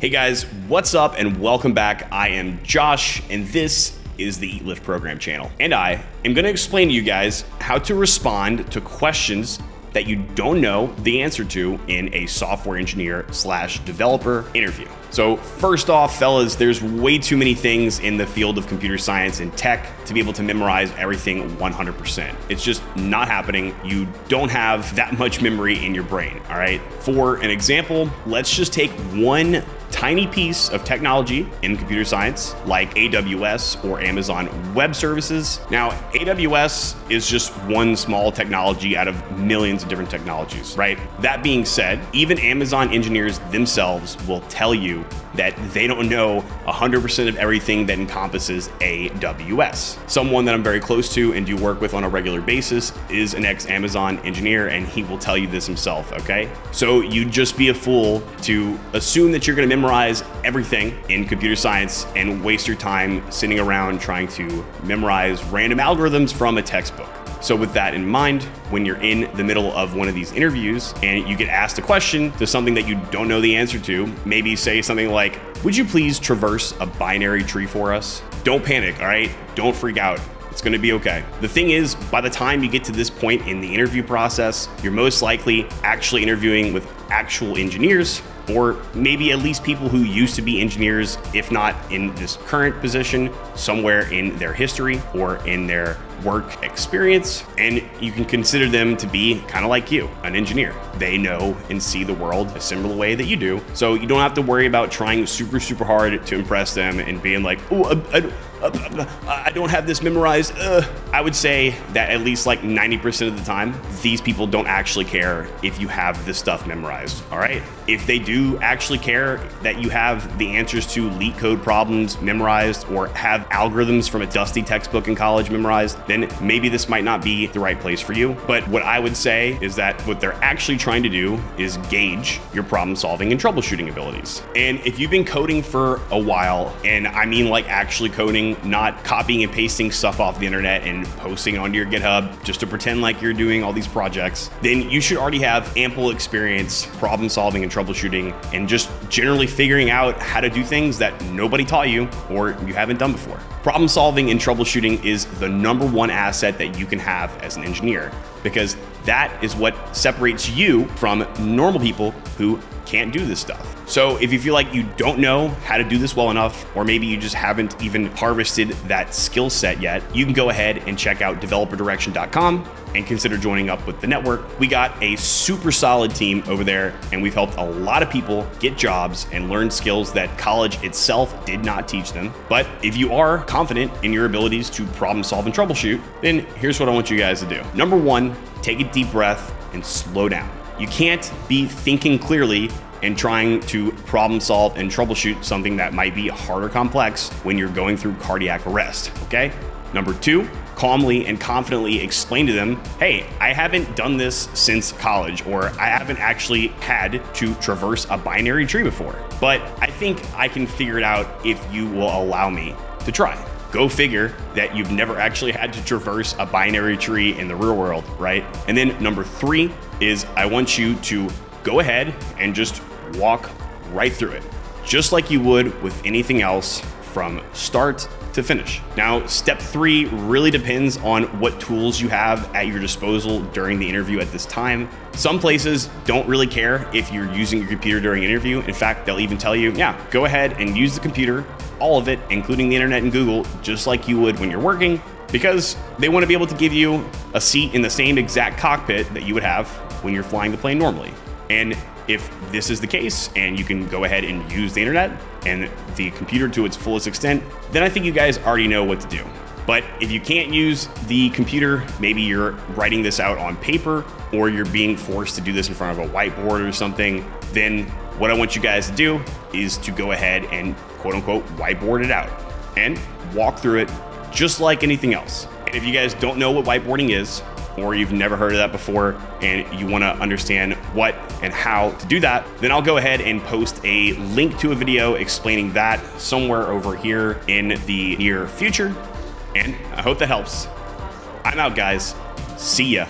Hey guys, what's up and welcome back. I am Josh and this is the Eat Lift Program channel. And I am gonna explain to you guys how to respond to questions that you don't know the answer to in a software engineer / developer interview. So first off, fellas, there's way too many things in the field of computer science and tech to be able to memorize everything 100%. It's just not happening. You don't have that much memory in your brain, all right? For an example, let's just take one tiny piece of technology in computer science like AWS or Amazon Web Services. Now, AWS is just one small technology out of millions of different technologies, right? That being said, even Amazon engineers themselves will tell you that they don't know 100% of everything that encompasses AWS. Someone that I'm very close to and do work with on a regular basis is an ex-Amazon engineer, and he will tell you this himself, okay? So you'd just be a fool to assume that you're gonna memorize everything in computer science and waste your time sitting around trying to memorize random algorithms from a textbook. So with that in mind, when you're in the middle of one of these interviews and you get asked a question to something that you don't know the answer to, maybe say something like, "Would you please traverse a binary tree for us?" Don't panic, all right? Don't freak out. It's gonna be okay. The thing is, by the time you get to this point in the interview process, you're most likely actually interviewing with actual engineers, or maybe at least people who used to be engineers, if not in this current position, somewhere in their history or in their work experience. And you can consider them to be kind of like you, an engineer. They know and see the world a similar way that you do. So you don't have to worry about trying super hard to impress them and being like, "Oh, I don't have this memorized." I would say that at least like 90% of the time, these people don't actually care if you have this stuff memorized, all right? If they do actually care that you have the answers to LeetCode problems memorized or have algorithms from a dusty textbook in college memorized, then maybe this might not be the right place for you. But what I would say is that what they're actually trying to do is gauge your problem solving and troubleshooting abilities. And if you've been coding for a while, and I mean like actually coding, not copying and pasting stuff off the internet and posting it onto your GitHub just to pretend like you're doing all these projects, then you should already have ample experience problem solving and troubleshooting and just generally figuring out how to do things that nobody taught you or you haven't done before. Problem solving and troubleshooting is the #1 asset that you can have as an engineer, because that is what separates you from normal people who can't do this stuff. So if you feel like you don't know how to do this well enough, or maybe you just haven't even harvested that skill set yet, you can go ahead and check out developerdirection.com and consider joining up with the network. We got a super solid team over there, and we've helped a lot of people get jobs and learn skills that college itself did not teach them. But if you are confident in your abilities to problem solve and troubleshoot, then here's what I want you guys to do. #1, take a deep breath and slow down. You can't be thinking clearly and trying to problem solve and troubleshoot something that might be hard or complex when you're going through cardiac arrest, okay? #2, calmly and confidently explain to them, "Hey, I haven't done this since college, or I haven't actually had to traverse a binary tree before, but I think I can figure it out if you will allow me to try." Go figure that you've never actually had to traverse a binary tree in the real world, right? And then #3 is I want you to go ahead and just walk right through it, just like you would with anything else from start to finish. Now, step 3 really depends on what tools you have at your disposal during the interview at this time. Some places don't really care if you're using your computer during an interview. In fact, they'll even tell you, yeah, go ahead and use the computer, all of it, including the internet and Google, just like you would when you're working, because they want to be able to give you a seat in the same exact cockpit that you would have when you're flying the plane normally. And if this is the case and you can go ahead and use the internet and the computer to its fullest extent, then I think you guys already know what to do. But if you can't use the computer, maybe you're writing this out on paper or you're being forced to do this in front of a whiteboard or something, then what I want you guys to do is to go ahead and quote unquote whiteboard it out and walk through it just like anything else. And if you guys don't know what whiteboarding is, or you've never heard of that before and you want to understand what and how to do that, then I'll go ahead and post a link to a video explaining that somewhere over here in the near future. And I hope that helps. I'm out, guys. See ya.